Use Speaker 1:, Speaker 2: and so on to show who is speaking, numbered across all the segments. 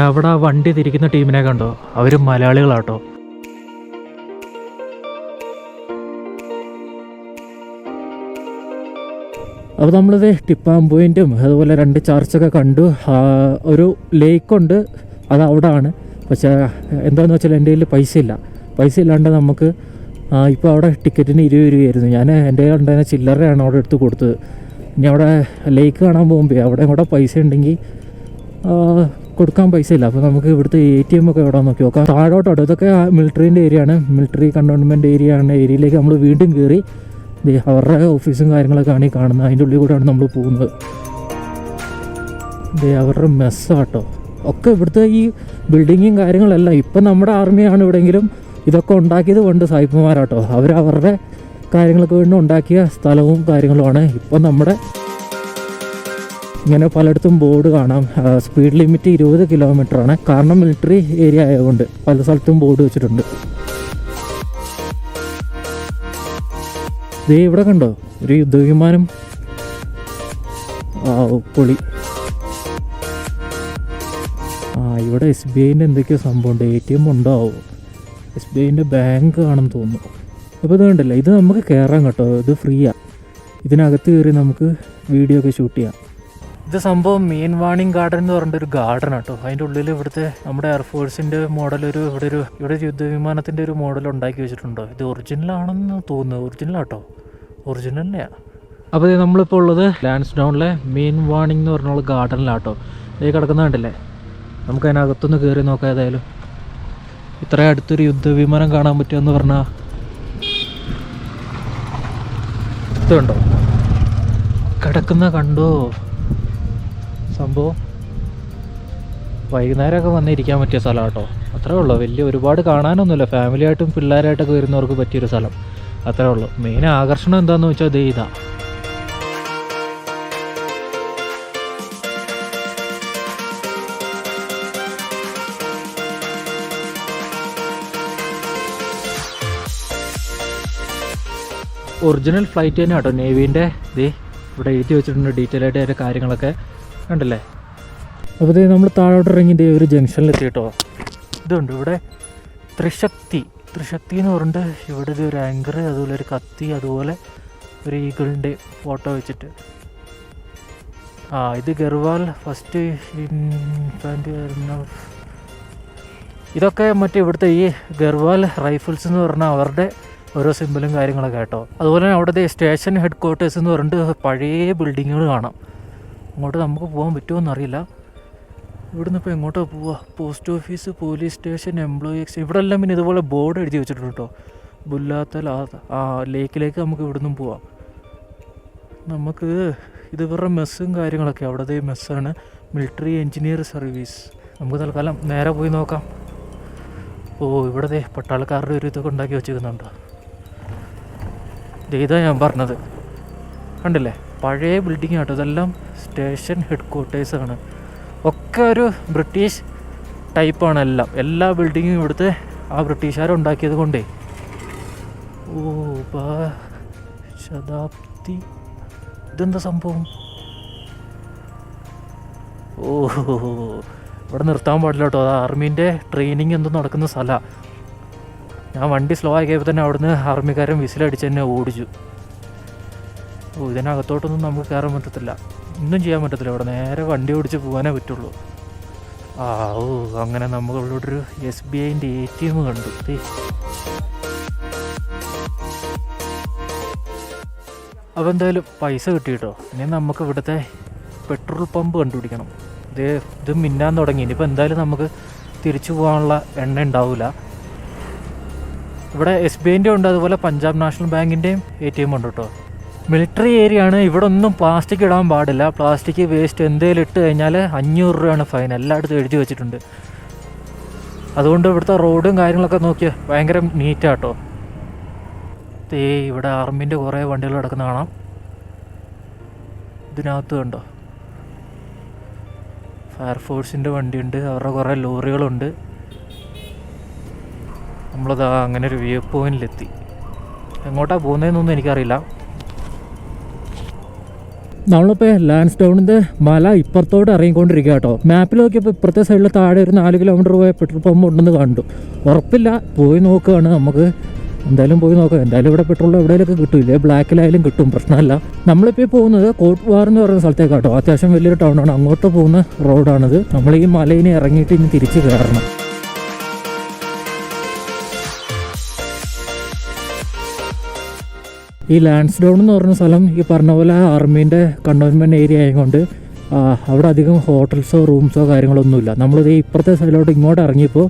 Speaker 1: അവിടെ ആ വണ്ടി തിരിക്കുന്ന ടീമിനെ കണ്ടോ? അവർ മലയാളികളാട്ടോ. അപ്പോൾ നമ്മളിത് ടിപ്പാം പോയിൻറ്റും അതുപോലെ 2 ചർച്ചൊക്കെ കണ്ടു. ഒരു ലേക്കുണ്ട്, അത് അവിടെ ആണ്. പക്ഷേ എന്താണെന്ന് വെച്ചാൽ എൻ്റെ കയ്യിൽ പൈസ ഇല്ലാണ്ട് നമുക്ക് ഇപ്പോൾ അവിടെ ടിക്കറ്റിന് 20 രൂപയായിരുന്നു. ഞാൻ എൻ്റെ കയ്യിൽ ഉണ്ടായിരുന്ന ചില്ലറയാണ് അവിടെ എടുത്ത് കൊടുത്തത്. ഇനി അവിടെ ലേക്ക് കാണാൻ പോകുമ്പോൾ അവിടെ കൂടെ പൈസ ഉണ്ടെങ്കിൽ കൊടുക്കാൻ പൈസ ഇല്ല. അപ്പോൾ നമുക്ക് ഇവിടുത്തെ ATM ഒക്കെ എവിടെ നോക്കി നോക്കാം. താഴോട്ടോ, ഇതൊക്കെ മിലിറ്ററീൻ്റെ ഏരിയ ആണ്, മിലിറ്ററി കണ്ടോൺമെൻറ്റ് ഏരിയയിലേക്ക് നമ്മൾ വീണ്ടും കയറി അവരുടെ ഓഫീസും കാര്യങ്ങളൊക്കെയാണ് ഈ കാണുന്നത്. അതിൻ്റെ ഉള്ളിൽ കൂടെയാണ് നമ്മൾ പോകുന്നത്. അവരുടെ മെസ്സാട്ടോ ഒക്കെ. ഇവിടുത്തെ ഈ ബിൽഡിങ്ങും കാര്യങ്ങളെല്ലാം ഇപ്പം നമ്മുടെ ആർമിയാണ് ഇവിടെയെങ്കിലും ഇതൊക്കെ ഉണ്ടാക്കിയത് കൊണ്ട് സായിപ്പന്മാരാട്ടോ. അവരുടെ കാര്യങ്ങളൊക്കെ വേണ്ടി ഉണ്ടാക്കിയ സ്ഥലവും കാര്യങ്ങളുമാണ്. ഇപ്പം നമ്മുടെ ഇങ്ങനെ പലയിടത്തും ബോർഡ് കാണാം, സ്പീഡ് ലിമിറ്റ് 20 കിലോമീറ്ററാണ്. കാരണം മിലിറ്ററി ഏരിയ ആയതുകൊണ്ട് പല സ്ഥലത്തും ബോർഡ് വെച്ചിട്ടുണ്ട്. ഇവിടെ കണ്ടോ ഒരു യുദ്ധവിമാനം, പൊളി. ഇവിടെ SBIൻ്റെ എന്തൊക്കെയോ സംഭവമുണ്ട്. ATM ഉണ്ടാവും, SBIൻ്റെ ബാങ്ക് ആണെന്ന് തോന്നുന്നു. അപ്പോൾ ഇത് കണ്ടല്ലോ, ഇത് നമുക്ക് കയറാൻ കേട്ടോ, ഇത് ഫ്രീയാണ്. ഇതിനകത്ത് കയറി നമുക്ക് വീഡിയോ ഒക്കെ ഷൂട്ട് ചെയ്യാം. ഇത് സംഭവം മെയിൻ വാണിംഗ് ഗാർഡൻ എന്ന് പറഞ്ഞിട്ടൊരു ഗാർഡൻ ആട്ടോ. അതിൻ്റെ ഉള്ളിൽ ഇവിടുത്തെ നമ്മുടെ എയർഫോഴ്സിൻ്റെ മോഡൽ ഇവിടെ യുദ്ധവിമാനത്തിൻ്റെ ഒരു മോഡൽ ഉണ്ടാക്കി വെച്ചിട്ടുണ്ടോ. ഇത് ഒറിജിനലാണെന്ന് തോന്നുന്നു. ഒറിജിനലാട്ടോ, ഒറിജിനൽ തന്നെയാണ്. അപ്പോൾ നമ്മളിപ്പോൾ ഉള്ളത് ലാൻസ്ഡൗണിലെ മെയിൻ വാണിംഗ് എന്ന് പറഞ്ഞുള്ള ഗാർഡനിലാട്ടോ. ഇത് കിടക്കുന്ന കണ്ടില്ലേ, നമുക്ക് അതിനകത്തൊന്ന് കയറി നോക്കാം. ഏതായാലും ഇത്ര അടുത്തൊരു യുദ്ധവിമാനം കാണാൻ പറ്റുമെന്ന് പറഞ്ഞാൽ ഇതുണ്ടോ കിടക്കുന്ന കണ്ടോ സംഭവം. വൈകുന്നേരമൊക്കെ വന്നിരിക്കാൻ പറ്റിയ സ്ഥലം കേട്ടോ. അത്രേ ഉള്ളൂ, വലിയ ഒരുപാട് കാണാനൊന്നുമില്ല. ഫാമിലിയായിട്ടും പിള്ളേരായിട്ടൊക്കെ വരുന്നവർക്ക് പറ്റിയൊരു സ്ഥലം, അത്രേ ഉള്ളൂ. മെയിൻ ആകർഷണം എന്താണെന്ന് വെച്ചാൽ ഇതാ. ഒറിജിനൽ ഫ്ലൈറ്റ് തന്നെ കേട്ടോ, നേവീൻ്റെ. ഇവിടെ എഴുതി വെച്ചിട്ടുണ്ട് ഡീറ്റെയിൽ ആയിട്ട് അതിൻ്റെ കാര്യങ്ങളൊക്കെ കണ്ടല്ലേ. അപ്പോൾ നമ്മൾ താഴോട്ട് ഇറങ്ങി ഒരു ജംഗ്ഷനിലെത്തി കേട്ടോ. ഇതുണ്ട് ഇവിടെ ത്രിശക്തി എന്ന് പറഞ്ഞിട്ട് ഇവിടെ ഒരു ആങ്കർ, അതുപോലെ ഒരു കത്തി, അതുപോലെ ഒരു ഈഗിളിൻ്റെ ഫോട്ടോ വെച്ചിട്ട്. ഇത് ഗർവാൽ ഫസ്റ്റ് ഇൻഫാൻട്രി. ഇതൊക്കെ മറ്റേ ഇവിടുത്തെ ഈ ഗർവാൽ റൈഫിൾസ് എന്ന് പറഞ്ഞാൽ അവരുടെ ഓരോ സിമ്പിളും കാര്യങ്ങളൊക്കെ കേട്ടോ. അതുപോലെ തന്നെ അവിടുത്തെ സ്റ്റേഷൻ ഹെഡ് ക്വാർട്ടേഴ്സ് എന്ന് പറഞ്ഞിട്ട് പഴയ ബിൽഡിങ്ങുകൾ കാണാം. അങ്ങോട്ട് നമുക്ക് പോകാൻ പറ്റുമോ അറിയില്ല. ഇവിടുന്ന് ഇപ്പോൾ എങ്ങോട്ടാണ് പോവുക? Post office, police station, employee X, ഇവിടെ എല്ലാം പിന്നെ ഇതുപോലെ ബോർഡ് എഴുതി വെച്ചിട്ടുണ്ട് കേട്ടോ. ബുല്ലാത്തൽ ലേക്കിലേക്ക് നമുക്ക് ഇവിടുന്നും പോവാം. നമുക്ക് ഇത് ഇവരുടെ മെസ്സും കാര്യങ്ങളൊക്കെ അവിടുത്തെ മെസ്സാണ്, മിലിറ്ററി എഞ്ചിനീയർ സർവീസ്. നമുക്ക് തൽക്കാലം നേരെ പോയി നോക്കാം. ഇവിടെ പട്ടാളക്കാരുടെ ഒരു ഇതൊക്കെ ഉണ്ടാക്കി വെച്ചിരിക്കുന്നുണ്ടോ. ഇതാ ഞാൻ പറഞ്ഞത്, കണ്ടില്ലേ, പഴയ ബിൽഡിംഗ് ആട്ടോ. ഇതെല്ലാം സ്റ്റേഷൻ ഹെഡ് ക്വാർട്ടേഴ്സാണ്. ഒക്കെ ഒരു ബ്രിട്ടീഷ് ടൈപ്പാണ് എല്ലാ ബിൽഡിങ്ങും ഇവിടുത്തെ ആ ബ്രിട്ടീഷുകാരുണ്ടാക്കിയത് കൊണ്ടേ. ശതാബ്ദി, ഇതെന്താ സംഭവം? ഇവിടെ നിർത്താൻ പാടില്ല കേട്ടോ. അത് ആർമീൻ്റെ ട്രെയിനിങ് എന്തോ നടക്കുന്ന സ്ഥലമാണ്. ഞാൻ വണ്ടി സ്ലോ ആക്കിയപ്പോൾ തന്നെ അവിടുന്ന് ആർമിക്കാരൻ വിസിലടിച്ച് തന്നെ ഓടിച്ചു. ഇതിനകത്തോട്ടൊന്നും നമുക്ക് കയറാൻ പറ്റത്തില്ല, ഒന്നും ചെയ്യാൻ പറ്റത്തില്ല. ഇവിടെ നേരെ വണ്ടി ഓടിച്ച് പോകാനേ പറ്റുള്ളൂ. അങ്ങനെ നമ്മളിവിടെ ഒരു SBIൻ്റെ ATM കണ്ടു. അപ്പോൾ എന്തായാലും പൈസ കിട്ടി കേട്ടോ. ഇനി നമുക്ക് ഇവിടുത്തെ പെട്രോൾ പമ്പ് കണ്ടുപിടിക്കണം. ഇത് മിന്നാൻ തുടങ്ങി. ഇനിയിപ്പോൾ എന്തായാലും നമുക്ക് തിരിച്ചു പോകാനുള്ള എണ്ണ ഉണ്ടാവില്ല. ഇവിടെ SBIൻ്റെ ഉണ്ട്, അതുപോലെ പഞ്ചാബ് നാഷണൽ ബാങ്കിൻ്റെയും ATM ഉണ്ട് കേട്ടോ. മിലിറ്ററി ഏരിയ ആണ്. ഇവിടെ ഒന്നും പ്ലാസ്റ്റിക് ഇടാൻ പാടില്ല. പ്ലാസ്റ്റിക് വേസ്റ്റ് എന്തെങ്കിലും ഇട്ട് കഴിഞ്ഞാൽ 500 രൂപയാണ് ഫൈൻ. എല്ലായിടത്തും എഴുതി വെച്ചിട്ടുണ്ട്. അതുകൊണ്ട് ഇവിടുത്തെ റോഡും കാര്യങ്ങളൊക്കെ നോക്കിയാൽ ഭയങ്കര നീറ്റാട്ടോ. ഇവിടെ ആർമീൻ്റെ കുറേ വണ്ടികൾ കിടക്കുന്ന കാണാം. ഇതിനകത്ത് കണ്ടോ, ഫയർഫോഴ്സിൻ്റെ വണ്ടിയുണ്ട്, അവരുടെ കുറേ ലോറികളുണ്ട്. നമ്മളതാ അങ്ങനെ ഒരു വ്യൂ പോയിന്റിലെത്തി. എങ്ങോട്ടാണ് പോകുന്നതെന്നൊന്നും എനിക്കറിയില്ല. നമ്മളിപ്പോൾ ലാൻസ്ഡൗണിൻ്റെ മല ഇപ്പുറത്തോട്ട് ഇറങ്ങിക്കൊണ്ടിരിക്കുക കേട്ടോ. മാപ്പിൽ നോക്കിയപ്പോൾ ഇപ്പുറത്തെ സൈഡിൽ താഴെ ഒരു 4 കിലോമീറ്റർ പോയ പെട്രോൾ പമ്പ് ഉണ്ടെന്ന് കണ്ടു. ഉറപ്പില്ല, പോയി നോക്കുകയാണ്. നമുക്ക് എന്തായാലും പോയി നോക്കാം. എന്തായാലും ഇവിടെ പെട്രോൾ എവിടെയൊക്കെ കിട്ടില്ലേ, ബ്ലാക്കിലായാലും കിട്ടും, പ്രശ്നമല്ല. നമ്മളിപ്പോൾ പോകുന്നത് കോട്ട്വാർ എന്ന് പറയുന്ന സ്ഥലത്തേക്ക് കേട്ടോ. അത്യാവശ്യം വലിയൊരു ടൗണാണ്. അങ്ങോട്ട് പോകുന്ന റോഡാണിത്. നമ്മൾ ഈ മലയിനെ ഇറങ്ങിയിട്ട് ഇനി തിരിച്ച് കയറണം. ഈ ലാൻസ്ഡൗൺ എന്ന് പറഞ്ഞ സ്ഥലം ഈ പറഞ്ഞ പോലെ ആർമീൻ്റെ കണ്ടോൺമെൻറ്റ് ഏരിയ ആയതുകൊണ്ട് അവിടെ അധികം ഹോട്ടൽസോ റൂംസോ കാര്യങ്ങളൊന്നുമില്ല. നമ്മളിത് ഇപ്പുറത്തെ സൈഡിലോട്ട് ഇങ്ങോട്ട് ഇറങ്ങിയപ്പോൾ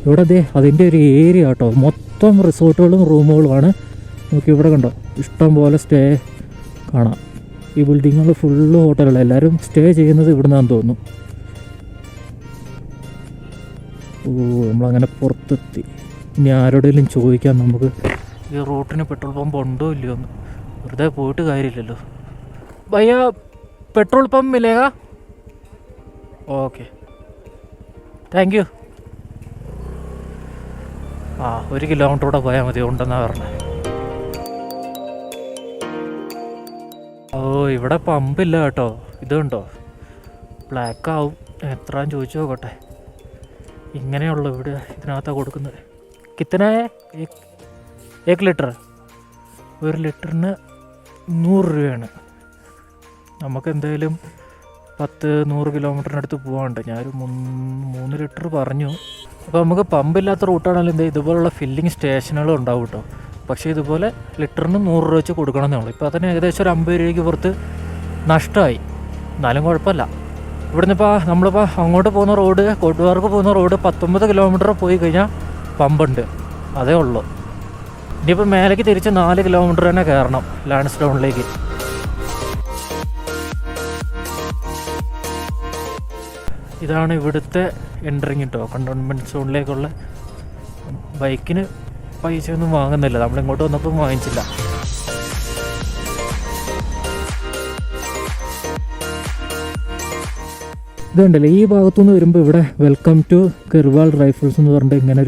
Speaker 1: ഇവിടെ അതിൻ്റെ ഒരു ഏരിയ കേട്ടോ. മൊത്തം റിസോർട്ടുകളും റൂമുകളുമാണ്. നോക്കി ഇവിടെ കണ്ടോ, ഇഷ്ടം പോലെ സ്റ്റേ കാണാം. ഈ ബിൽഡിങ്ങുകൾ ഫുള്ള് ഹോട്ടലുകൾ. എല്ലാവരും സ്റ്റേ ചെയ്യുന്നത് ഇവിടെ നിന്നാന്ന് തോന്നുന്നു. നമ്മളങ്ങനെ പുറത്തെത്തി. ഇനി ആരോടെങ്കിലും ചോദിക്കാം നമുക്ക് ഈ റൂട്ടിന് പെട്രോൾ പമ്പ് ഉണ്ടോ ഇല്ലയോ എന്ന്. വെറുതെ പോയിട്ട് കാര്യമില്ലല്ലോ. ഭയ്യ പെട്രോൾ പമ്പ് മിലേഗാ? Okay, thank you. 1 കിലോമീറ്റർ കൂടെ പോയാൽ മതി, ഉണ്ടെന്നാണ് പറഞ്ഞത്. ഇവിടെ പമ്പില്ല കേട്ടോ. ഇതുണ്ടോ, ബ്ലാക്ക് ആവും. എത്രയാന്ന് ചോദിച്ചു നോക്കട്ടെ. ഇങ്ങനെയുള്ളൂ ഇവിടെ, ഇതിനകത്താണ് കൊടുക്കുന്നത്. കിത്തനായ 1 ലിറ്റർ? 1 ലിറ്ററിന് 100 രൂപയാണ്. നമുക്ക് എന്തായാലും 10-100 കിലോമീറ്ററിനടുത്ത് പോകാനുണ്ട്. ഞാനൊരു 3 ലിറ്റർ പറഞ്ഞു. അപ്പോൾ നമുക്ക് പമ്പില്ലാത്ത റൂട്ടാണെങ്കിലും എന്താ ഇതുപോലുള്ള ഫില്ലിങ് സ്റ്റേഷനുകളും ഉണ്ടാവും കേട്ടോ. പക്ഷേ ഇതുപോലെ ലിറ്ററിന് 100 രൂപ വെച്ച് കൊടുക്കണം എന്നേ ഉള്ളൂ. ഇപ്പോൾ അതിന് ഏകദേശം ഒരു 50 രൂപയ്ക്ക് പുറത്ത് നഷ്ടമായി. എന്നാലും കുഴപ്പമില്ല. ഇവിടുന്ന് ഇപ്പോൾ നമ്മളിപ്പോൾ അങ്ങോട്ട് പോകുന്ന റോഡ്, കോട്ടുവാർക്ക് പോകുന്ന റോഡ് 19 കിലോമീറ്റർ പോയി കഴിഞ്ഞാൽ പമ്പുണ്ട്, അതേ ഉള്ളൂ. ഇനിയിപ്പോൾ മേലേക്ക് തിരിച്ച് 4 കിലോമീറ്റർ തന്നെ കയറണം ലാൻസ്ഡൗണിലേക്ക്. ഇതാണ് ഇവിടുത്തെ എൻട്രിങ് കേട്ടോ, കണ്ടോൺമെൻറ്റ് സോണിലേക്കുള്ള. ബൈക്കിന് പൈസയൊന്നും വാങ്ങുന്നില്ല, നമ്മളിങ്ങോട്ട് വന്നപ്പോൾ വാങ്ങിച്ചില്ല. ഇതുണ്ടല്ലോ, ഈ ഭാഗത്തുനിന്ന് വരുമ്പോൾ ഇവിടെ വെൽക്കം ടു കെർവാൾ റൈഫിൾസ് എന്ന് പറഞ്ഞിട്ട് ഇങ്ങനെ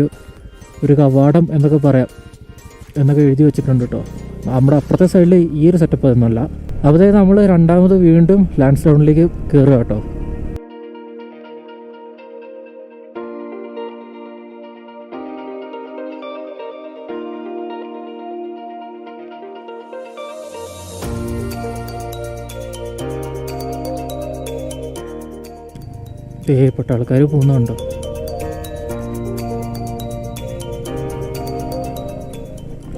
Speaker 1: ഒരു കവാടം എന്നൊക്കെ പറയാം എന്നൊക്കെ എഴുതി വെച്ചിട്ടുണ്ട് കേട്ടോ. നമ്മുടെ അപ്പുറത്തെ സൈഡിൽ ഈ ഒരു സെറ്റപ്പ് ഒന്നുമല്ല. അപ്പോൾ നമ്മൾ രണ്ടാമത് വീണ്ടും ലാൻസ്ഡൗണിലേക്ക് കയറുക കേട്ടോ. പെട്ട ആൾക്കാർ പോകുന്നുണ്ടോ?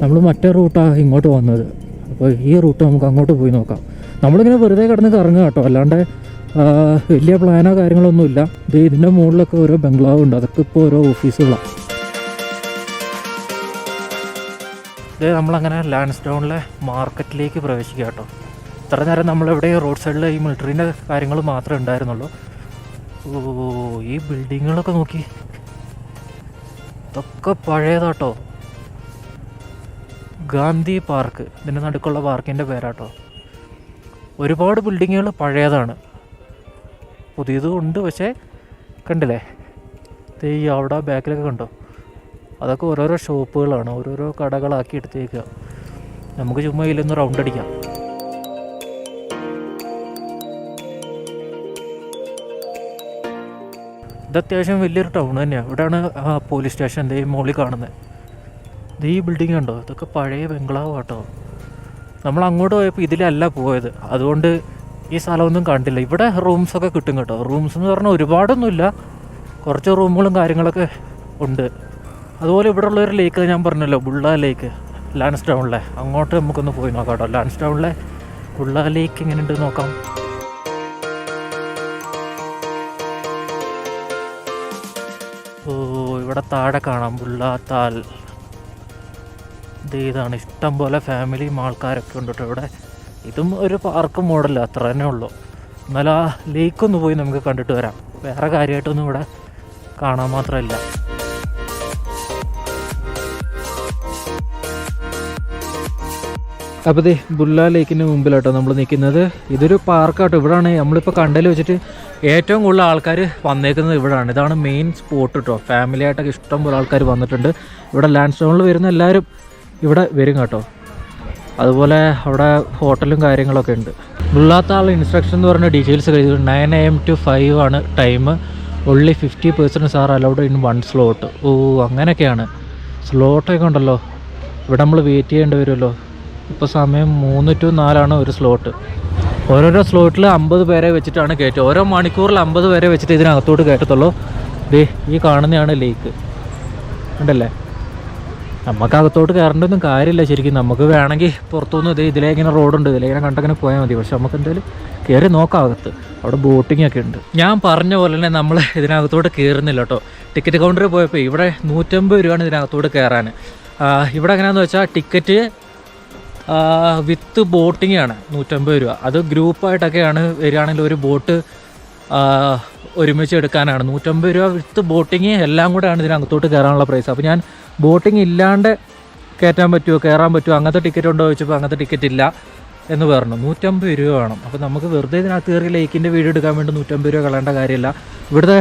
Speaker 1: നമ്മൾ മറ്റേ റൂട്ടാണ് ഇങ്ങോട്ട് വന്നത്. അപ്പോൾ ഈ റൂട്ട് നമുക്ക് അങ്ങോട്ട് പോയി നോക്കാം. നമ്മളിങ്ങനെ വെറുതെ കിടന്ന് കറങ്ങുക കേട്ടോ, അല്ലാണ്ട് വലിയ പ്ലാനോ കാര്യങ്ങളൊന്നുമില്ല. ഇതിൻ്റെ മുകളിലൊക്കെ ഓരോ ബംഗ്ലാവ് ഉണ്ട്, അതൊക്കെ ഇപ്പോൾ ഓരോ ഓഫീസുകളാണ്. നമ്മളങ്ങനെ ലാൻസ്ഡൗണിലെ മാർക്കറ്റിലേക്ക് പ്രവേശിക്കുക കേട്ടോ. ഇത്ര നേരം നമ്മളിവിടെ റോഡ് സൈഡിൽ ഈ മിലിറ്ററീൻ്റെ കാര്യങ്ങൾ മാത്രമേ ഉണ്ടായിരുന്നുള്ളൂ. ഈ ബിൽഡിങ്ങുകളൊക്കെ നോക്കി, ഇതൊക്കെ പഴയതാട്ടോ. ഗാന്ധി പാർക്ക്, ഇതിൻ്റെ നടുക്കുള്ള പാർക്കിൻ്റെ പേരാട്ടോ. ഒരുപാട് ബിൽഡിങ്ങുകൾ പഴയതാണ്, പുതിയതും ഉണ്ട്. പക്ഷേ കണ്ടില്ലേ, ഈ അവിടെ ബാക്കിലൊക്കെ കണ്ടോ, അതൊക്കെ ഓരോരോ ഷോപ്പുകളാണ്, ഓരോരോ കടകളാക്കി എടുത്തേക്കുക. നമുക്ക് ചുമ്മാ ഇതിലൊന്ന് റൗണ്ട് അടിക്കാം. ഇത് അത്യാവശ്യം വലിയൊരു ടൗൺ തന്നെയാണ്. ഇവിടെയാണ് പോലീസ് സ്റ്റേഷൻ ഈ മോളിൽ കാണുന്നത്. ഈ ബിൽഡിംഗ് ഉണ്ടോ, ഇതൊക്കെ പഴയ ബംഗ്ലാവ് കേട്ടോ. നമ്മൾ അങ്ങോട്ട് പോയപ്പോൾ ഇതിലല്ല പോയത്, അതുകൊണ്ട് ഈ സ്ഥലമൊന്നും കണ്ടില്ല. ഇവിടെ റൂംസൊക്കെ കിട്ടും കേട്ടോ. റൂംസ് എന്ന് പറഞ്ഞാൽ ഒരുപാടൊന്നുമില്ല, കുറച്ച് റൂമുകളും കാര്യങ്ങളൊക്കെ ഉണ്ട്. അതുപോലെ ഇവിടെ ഉള്ളൊരു ലേക്ക് ഞാൻ പറഞ്ഞല്ലോ, ബുള്ള ലേക്ക്, ലാൻസ്ഡൗണിലെ, അങ്ങോട്ട് നമുക്കൊന്ന് പോയി നോക്കാം കേട്ടോ. ലാൻസ്ഡൗണിലെ ബുള്ള ലേക്ക് എങ്ങനെയുണ്ട് നോക്കാം. ഇവിടെ താഴെ കാണാം ബുള്ളാത്താൽ. ഇതാണ്, ഇഷ്ടം പോലെ ഫാമിലിയും ആൾക്കാരൊക്കെ ഉണ്ട് കേട്ടോ ഇവിടെ. ഇതും ഒരു പാർക്ക് മോഡല്ല, അത്ര തന്നെ ഉള്ളൂ. എന്നാൽ ആ ലേക്കൊന്ന് പോയി നമുക്ക് കണ്ടിട്ട് വരാം. വേറെ കാര്യമായിട്ടൊന്നും ഇവിടെ കാണാൻ മാത്രമല്ല. അപ്പോൾ ദേ ബുള്ള ലേക്കിൻ്റെ മുമ്പിലാട്ടോ നമ്മൾ നിൽക്കുന്നത്. ഇതൊരു പാർക്കാട്ടോ. ഇവിടെയാണ് നമ്മളിപ്പോൾ കണ്ടതിൽ വെച്ചിട്ട് ഏറ്റവും കൂടുതൽ ആൾക്കാർ വന്നേക്കുന്നത് ഇവിടെയാണ്. ഇതാണ് മെയിൻ സ്പോട്ട് കേട്ടോ. ഫാമിലി ആയിട്ടൊക്കെ ഇഷ്ടം പോലെ ആൾക്കാർ വന്നിട്ടുണ്ട്. ഇവിടെ ലാൻഡ്സ്റ്റോണിൽ വരുന്ന എല്ലാവരും ഇവിടെ വരും കേട്ടോ. അതുപോലെ അവിടെ ഹോട്ടലും കാര്യങ്ങളൊക്കെ ഉണ്ട്. ഉള്ളാത്ത ആൾ ഇൻസ്ട്രക്ഷൻ എന്ന് പറഞ്ഞ ഡീറ്റെയിൽസ് കഴിച്ചു 9 AM to 5 ആണ് time. only 50% are allowed in 1 slot. ഓ അങ്ങനെയൊക്കെയാണ്. സ്ലോട്ടൊക്കെ ഉണ്ടല്ലോ. ഇവിടെ നമ്മൾ വെയിറ്റ് ചെയ്യേണ്ടി വരുമല്ലോ. ഇപ്പോൾ സമയം 3 to 4 ഒരു സ്ലോട്ട്. ഓരോരോ സ്ലോട്ടിൽ 50 പേരെ വെച്ചിട്ടാണ് കയറ്റുക. ഓരോ മണിക്കൂറിൽ 50 പേരെ വെച്ചിട്ട് ഇതിനകത്തോട്ട് കയറ്റത്തുള്ളൂ. ദേ ഈ കാണുന്നതാണ് ലേക്ക് ഉണ്ടല്ലേ. നമുക്കകത്തോട്ട് കയറേണ്ടൊന്നും കാര്യമില്ല ശരിക്കും. നമുക്ക് വേണമെങ്കിൽ പുറത്തുനിന്ന് ഇതിലേ ഇങ്ങനെ റോഡുണ്ട്, ഇതിലേ ഇങ്ങനെ കണ്ടങ്ങനെ പോയാൽ മതി. പക്ഷെ നമുക്ക് എന്തായാലും കയറി നോക്കാം അകത്ത്. അവിടെ ബോട്ടിംഗ് ഒക്കെ ഉണ്ട്. ഞാൻ പറഞ്ഞ പോലെ തന്നെ നമ്മൾ ഇതിനകത്തോട്ട് കയറുന്നില്ല കേട്ടോ. ടിക്കറ്റ് കൗണ്ടറിൽ പോയപ്പോൾ ഇവിടെ 150 രൂപയാണ് ഇതിനകത്തോട്ട് കയറാൻ. ഇവിടെ എങ്ങനെയാണെന്ന് വെച്ചാൽ ടിക്കറ്റ് വിത്ത് ബോട്ടിംഗ് ആണ് 150 രൂപ. അത് ഗ്രൂപ്പായിട്ടൊക്കെയാണ് വരികയാണെങ്കിൽ ഒരു ബോട്ട് ഒരുമിച്ച് എടുക്കാനാണ് 150 രൂപ വിത്ത് ബോട്ടിങ് എല്ലാം കൂടെയാണ് ഇതിനകത്തോട്ട് കയറാനുള്ള പ്രൈസ്. അപ്പോൾ ഞാൻ ബോട്ടിങ് ഇല്ലാണ്ട് കയറ്റാൻ പറ്റുമോ കയറാൻ പറ്റുമോ അങ്ങനത്തെ ടിക്കറ്റ് ഉണ്ടോ ചോദിച്ചപ്പോൾ അങ്ങനത്തെ ടിക്കറ്റ് ഇല്ല എന്ന് പറഞ്ഞു. 150 രൂപ വേണം. അപ്പോൾ നമുക്ക് വെറുതെ ഇതിനകത്ത് കയറി ലേക്കിൻ്റെ വീഡിയോ എടുക്കാൻ വേണ്ടി 150 രൂപ കളയേണ്ട കാര്യമില്ല. ഇവിടുത്തെ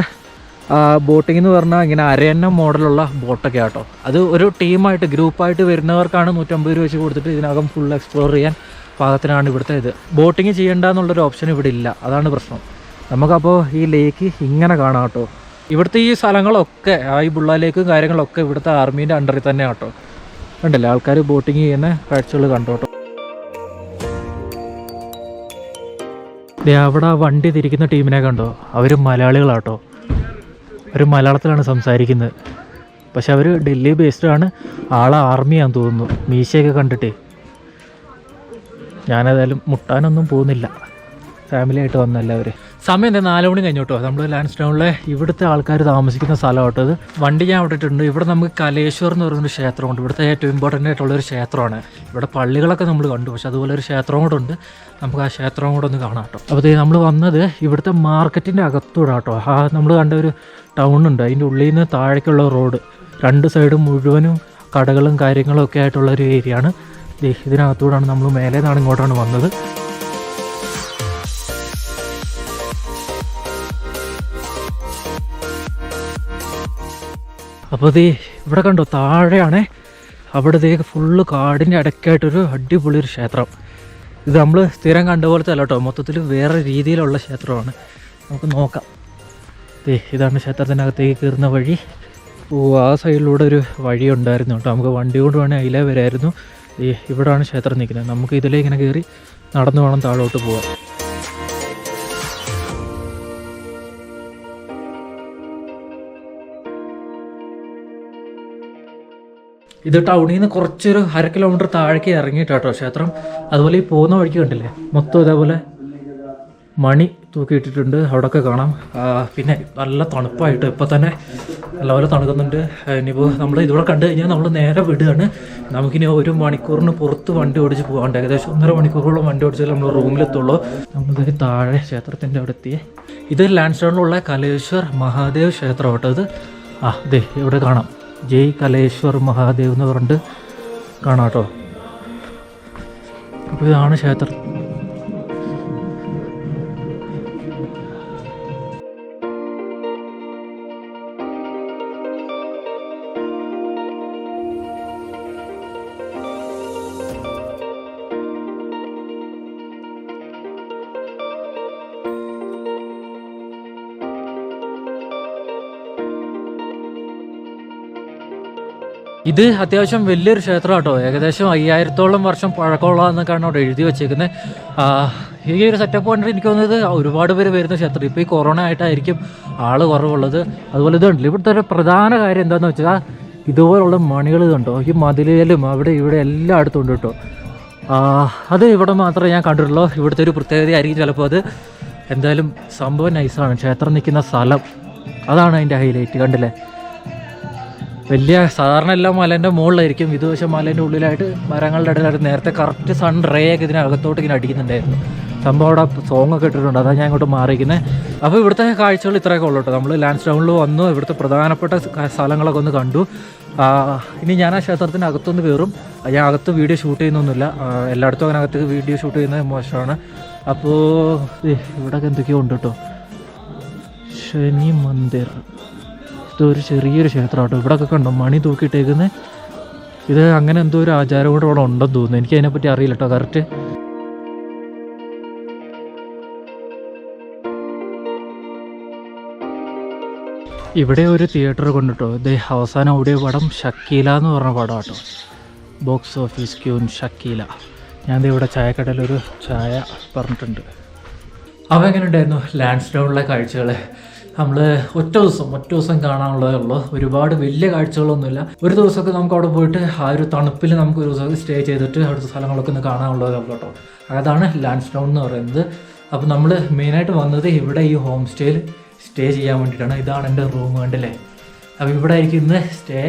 Speaker 1: ബോട്ടിംഗ് എന്ന് പറഞ്ഞാൽ ഇങ്ങനെ അരയന്നം മോഡലുള്ള ബോട്ടൊക്കെ ആട്ടോ. അത് ഒരു ടീമായിട്ട് ഗ്രൂപ്പായിട്ട് വരുന്നവർക്കാണ് 150 രൂപ വെച്ച് കൊടുത്തിട്ട് ഇതിനകം ഫുൾ എക്സ്പ്ലോർ ചെയ്യാൻ പാകത്തിനാണ് ഇവിടുത്തെ ഇത്. ബോട്ടിങ് ചെയ്യേണ്ട എന്നുള്ളൊരു ഓപ്ഷൻ ഇവിടെ ഇല്ല, അതാണ് പ്രശ്നം. നമുക്കപ്പോൾ ഈ ലേക്ക് ഇങ്ങനെ കാണാം കേട്ടോ. ഇവിടുത്തെ ഈ സ്ഥലങ്ങളൊക്കെ ഈ ബുള്ള ലേക്കും കാര്യങ്ങളൊക്കെ ഇവിടുത്തെ ആർമീൻ്റെ അണ്ടറിൽ തന്നെ കേട്ടോ. കണ്ടല്ലേ ആൾക്കാർ ബോട്ടിങ് ചെയ്യുന്ന കാഴ്ചകൾ കണ്ടോട്ടോ. അവിടെ വണ്ടി തിരിക്കുന്ന ടീമിനെ കണ്ടോ, അവർ മലയാളികളാട്ടോ. അവർ മലയാളത്തിലാണ് സംസാരിക്കുന്നത്. പക്ഷെ അവർ ഡൽഹി ബേസ്ഡ് ആണ്. ആളെ ആർമിയാന്ന് തോന്നുന്നു, മീശയൊക്കെ കണ്ടിട്ടേ. ഞാനേതായാലും മുട്ടാനൊന്നും പോകുന്നില്ല, ഫാമിലി ആയിട്ട് വന്നല്ല അവർ. സമയം എന്താ 4 മണി കഴിഞ്ഞോട്ടോ. നമ്മൾ ലാൻസ്ഡൗണിലെ ഇവിടുത്തെ ആൾക്കാർ താമസിക്കുന്ന സ്ഥലമാട്ടോ ഇത്. വണ്ടി ഞാൻ ഇട്ടിട്ടുണ്ട്. ഇവിടെ നമുക്ക് കലേശ്വർ എന്ന് പറയുന്നൊരു ക്ഷേത്രമുണ്ട്. ഇവിടുത്തെ ഏറ്റവും ഇമ്പോർട്ടൻ്റ് ആയിട്ടുള്ളൊരു ക്ഷേത്രമാണ്. ഇവിടെ പള്ളികളൊക്കെ നമ്മൾ കണ്ടു, പക്ഷെ അതുപോലെ ഒരു ക്ഷേത്രം കൂടെ ഉണ്ട്. നമുക്ക് ആ ക്ഷേത്രം കൂടെ ഒന്ന് കാണാം കേട്ടോ. അപ്പോൾ നമ്മൾ വന്നത് ഇവിടുത്തെ മാർക്കറ്റിൻ്റെ അകത്തൂടെ കേട്ടോ. നമ്മൾ കണ്ട ഒരു ടൗൺ ഉണ്ട്, അതിൻ്റെ ഉള്ളിൽ നിന്ന് താഴേക്കുള്ള റോഡ് 2 സൈഡും മുഴുവനും കടകളും കാര്യങ്ങളും ഒക്കെ ആയിട്ടുള്ളൊരു ഏരിയ ആണ്. ഇതിനകത്തൂടാണ് നമ്മൾ മേലെ നിന്നാണ് ഇങ്ങോട്ടാണ് വന്നത്. അപ്പോൾ ഇവിടെ കണ്ടോ താഴെയാണേ. അവിടെ ഫുള്ള് കാടിൻ്റെ ഇടയ്ക്കായിട്ടൊരു അടിപൊളി ഒരു ക്ഷേത്രം. ഇത് നമ്മൾ സ്ഥിരം കണ്ടുപോലത്തെ അല്ല കേട്ടോ, മൊത്തത്തിൽ വേറെ രീതിയിലുള്ള ക്ഷേത്രമാണ്. നമുക്ക് നോക്കാം. ഇതാണ് ക്ഷേത്രത്തിനകത്തേക്ക് കയറുന്ന വഴി. ആ സൈഡിലൂടെ ഒരു വഴി ഉണ്ടായിരുന്നു കേട്ടോ. നമുക്ക് വണ്ടി കൊണ്ട് വേണേൽ അതിലേ വരായിരുന്നു. ഇവിടെയാണ് ക്ഷേത്രം നിൽക്കുന്നത്. നമുക്ക് ഇതിലേ ഇങ്ങനെ കയറി നടന്നു വേണം താഴോട്ട് പോകാൻ. ഇത് ടൗണിൽ നിന്ന് കുറച്ചൊരു 1/2 കിലോമീറ്റർ താഴേക്ക് ഇറങ്ങിയിട്ടാട്ടോ ക്ഷേത്രം. അതുപോലെ ഈ പോകുന്ന വഴിക്ക് കണ്ടില്ലേ, മൊത്തം ഇതേപോലെ മണി തൂക്കിയിട്ടിട്ടുണ്ട്. അവിടെയൊക്കെ കാണാം. പിന്നെ നല്ല തണുപ്പായിട്ട് ഇപ്പോൾ തന്നെ നല്ലപോലെ തണുക്കുന്നുണ്ട്. ഇനിയിപ്പോൾ നമ്മൾ ഇതിവിടെ കണ്ടു കഴിഞ്ഞാൽ നമ്മൾ നേരെ വിടുകയാണ്. നമുക്കിനി 1 മണിക്കൂറിന് പുറത്ത് വണ്ടി ഓടിച്ച് പോകാണ്ട്. ഏകദേശം 1.5 മണിക്കൂറോളം വണ്ടി ഓടിച്ചാൽ നമ്മൾ റൂമിലെത്തുള്ളൂ. നമ്മളിത് താഴെ ക്ഷേത്രത്തിൻ്റെ അവിടെ എത്തിയേ. ഇത് ലാൻഡ്സ്റ്റൗണിലുള്ള കലേശ്വർ മഹാദേവ് ക്ഷേത്രം കേട്ടോ. ഇത് ഇവിടെ കാണാം, ജയ് കലേശ്വർ മഹാദേവ് എന്ന് പറഞ്ഞിട്ട് കാണാം കേട്ടോ. അപ്പോൾ ഇതാണ് ക്ഷേത്രം. ഇത് അത്യാവശ്യം വലിയൊരു ക്ഷേത്രം കേട്ടോ. ഏകദേശം 5000-ഓളം വർഷം പഴക്കമുള്ളതെന്നൊക്കെയാണ് അവിടെ എഴുതി വെച്ചേക്കുന്നത്. ഈ ഒരു സെറ്റപ്പ് കണ്ടിട്ട് എനിക്ക് തോന്നുന്നത് ഒരുപാട് പേര് വരുന്ന ക്ഷേത്രം. ഇപ്പോൾ ഈ കൊറോണ ആയിട്ടായിരിക്കും ആൾ കുറവുള്ളത്. അതുപോലെ ഇതുണ്ടല്ലോ, ഇവിടുത്തെ ഒരു പ്രധാന കാര്യം എന്താണെന്ന് വെച്ചാൽ ഇതുപോലുള്ള മണികൾ കണ്ടോ. ഈ മതിലിലും അവിടെ ഇവിടെ എല്ലായിടത്തും ഉണ്ട് കേട്ടോ. അത് ഇവിടെ മാത്രമേ ഞാൻ കണ്ടിട്ടുള്ളൂ. ഇവിടുത്തെ ഒരു പ്രത്യേകതയായിരിക്കും ചിലപ്പോൾ അത്. എന്തായാലും സംഭവം നൈസാണ്. ക്ഷേത്രം നിൽക്കുന്ന സ്ഥലം അതാണ് അതിൻ്റെ ഹൈലൈറ്റ്. കണ്ടില്ലേ, വലിയ സാധാരണ എല്ലാം മലേൻ്റെ മുകളിലായിരിക്കും. ഇത് പക്ഷേ മലേൻ്റെ ഉള്ളിലായിട്ട് മരങ്ങളുടെ ഇടയിലായിട്ട് നേരത്തെ കറക്റ്റ് സൺ റേ ഒക്കെ ഇതിനകത്തോട്ട് ഇങ്ങനെ അടിക്കുന്നുണ്ടായിരുന്നു. സംഭവം അവിടെ സോങ് ഒക്കെ ഇട്ടിട്ടുണ്ട്, അതാണ് ഞാൻ ഇങ്ങോട്ട് മാറിയിരിക്കുന്നത്. അപ്പോൾ ഇവിടുത്തെ കാഴ്ചകൾ ഇത്രയൊക്കെ ഉള്ളൂ കേട്ടോ. നമ്മൾ ലാൻഡ്സ്റ്റൗണിൽ വന്നു, ഇവിടുത്തെ പ്രധാനപ്പെട്ട സ്ഥലങ്ങളൊക്കെ ഒന്ന് കണ്ടു. ഇനി ഞാൻ ആ ക്ഷേത്രത്തിൻ്റെ അകത്തൊന്ന് കയറും. ഞാൻ അകത്ത് വീഡിയോ ഷൂട്ട് ചെയ്യുന്നൊന്നുമില്ല, എല്ലായിടത്തും അതിനകത്ത് വീഡിയോ ഷൂട്ട് ചെയ്യുന്നത് മോശമാണ്. അപ്പോൾ ഇവിടെയൊക്കെ എന്തൊക്കെയോ ഉണ്ട് കേട്ടോ. ശനി മന്ദിർ, ഇതൊരു ചെറിയൊരു ക്ഷേത്രം കേട്ടോ. ഇവിടെയൊക്കെ കണ്ടോ മണി തൂക്കിയിട്ടേക്കുന്നത്. ഇത് അങ്ങനെ എന്തോ ഒരു ആചാരം കൂടെ ഇവിടെ ഉണ്ടെന്ന് തോന്നുന്നു. എനിക്ക് അതിനെപ്പറ്റി അറിയില്ല കേട്ടോ കറക്റ്റ്. ഇവിടെ ഒരു തിയേറ്റർ കൊണ്ടിട്ടോ, ഇത് അവസാനം ഓടിയ പടം ഷക്കീല എന്ന് പറഞ്ഞ പടം കേട്ടോ. Box office queen Shakeela. ഞാൻ ഇവിടെ ചായക്കടയിലൊരു ചായ പറഞ്ഞിട്ടുണ്ട്. അപ്പോൾ എങ്ങനെ ഉണ്ടായിരുന്നു ലാൻസ്ഡൗണിലെ കാഴ്ചകൾ? നമ്മൾ ഒറ്റ ദിവസം കാണാനുള്ളതേ ഉള്ളൂ. ഒരുപാട് വലിയ കാഴ്ചകളൊന്നുമില്ല. ഒരു ദിവസമൊക്കെ നമുക്ക് അവിടെ പോയിട്ട് ആ ഒരു തണുപ്പിൽ നമുക്ക് ഒരു ദിവസം സ്റ്റേ ചെയ്തിട്ട് അവിടുത്തെ സ്ഥലങ്ങളൊക്കെ ഒന്ന് കാണാനുള്ളതേ ഉള്ളൂ കേട്ടോ. അതാണ് ലാൻസ്ഡൗൺ എന്ന് പറയുന്നത്. അപ്പോൾ നമ്മൾ മെയിനായിട്ട് വന്നത് ഇവിടെ ഈ ഹോം സ്റ്റേയിൽ സ്റ്റേ ചെയ്യാൻ വേണ്ടിയിട്ടാണ്. ഇതാണ് എൻ്റെ റൂം, കണ്ടില്ലേ? അപ്പോൾ ഇവിടെ ആയിരിക്കും ഇന്ന് സ്റ്റേ.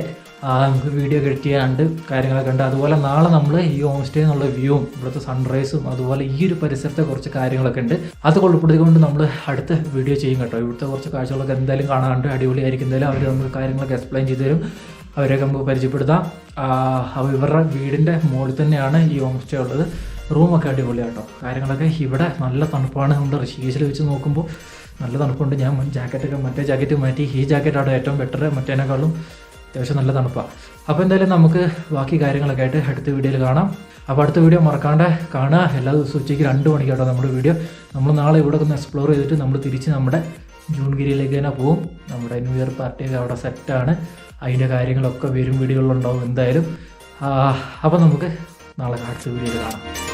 Speaker 1: നമുക്ക് വീഡിയോ എഡിറ്റ് ചെയ്യാണ്ട് കാര്യങ്ങളൊക്കെ ഉണ്ട്. അതുപോലെ നാളെ നമ്മൾ ഈ ഹോം സ്റ്റേ എന്നുള്ള വ്യൂവും ഇവിടുത്തെ സൺറൈസും അതുപോലെ ഈ ഒരു പരിസരത്തെ കുറച്ച് കാര്യങ്ങളൊക്കെ ഉണ്ട്. അത് കൊള്ളിപ്പെടുത്തിക്കൊണ്ട് നമ്മൾ അടുത്ത വീഡിയോ ചെയ്യും കേട്ടോ. ഇവിടുത്തെ കുറച്ച് കാഴ്ചകളൊക്കെ എന്തായാലും കാണാണ്ട് അടിപൊളിയായിരിക്കും. എന്തായാലും അവർ നമുക്ക് കാര്യങ്ങളൊക്കെ എക്സ്പ്ലെയിൻ ചെയ്ത് തരും. അവരെയൊക്കെ നമുക്ക് പരിചയപ്പെടുത്താം. അപ്പോൾ ഇവരുടെ വീടിൻ്റെ മുകളിൽ തന്നെയാണ് ഈ ഹോം സ്റ്റേ ഉള്ളത്. റൂമൊക്കെ അടിപൊളിയാണ് കേട്ടോ. കാര്യങ്ങളൊക്കെ ഇവിടെ നല്ല തണുപ്പാണ്. നമ്മുടെ ഋഷികേശിൽ വെച്ച് നോക്കുമ്പോൾ നല്ല തണുപ്പുണ്ട്. ഞാൻ മറ്റേ ജാക്കറ്റ് മാറ്റി ഈ ജാക്കറ്റാണ് ഏറ്റവും ബെറ്റർ. മറ്റേനേക്കാളും അത്യാവശ്യം നല്ല തണുപ്പാണ്. അപ്പോൾ എന്തായാലും നമുക്ക് ബാക്കി കാര്യങ്ങളൊക്കെ ആയിട്ട് അടുത്ത വീഡിയോയിൽ കാണാം. അപ്പോൾ അടുത്ത വീഡിയോ മറക്കാണ്ട് കാണുക. എല്ലാ ദിവസവും ഉച്ചയ്ക്ക് 2 മണിക്കാട്ടോ നമ്മുടെ വീഡിയോ. നമ്മൾ നാളെ ഇവിടെ ഒന്ന് എക്സ്പ്ലോർ ചെയ്തിട്ട് നമ്മൾ തിരിച്ച് നമ്മുടെ ജൂൺഗിരിയിലേക്ക് തന്നെ പോകും. നമ്മുടെ ന്യൂ ഇയർ പാർട്ടിയൊക്കെ അവിടെ സെറ്റാണ്. അതിൻ്റെ കാര്യങ്ങളൊക്കെ വരും വീഡിയോകളുണ്ടാവും എന്തായാലും. അപ്പോൾ നമുക്ക് നാളെ അടുത്ത വീഡിയോയിൽ കാണാം.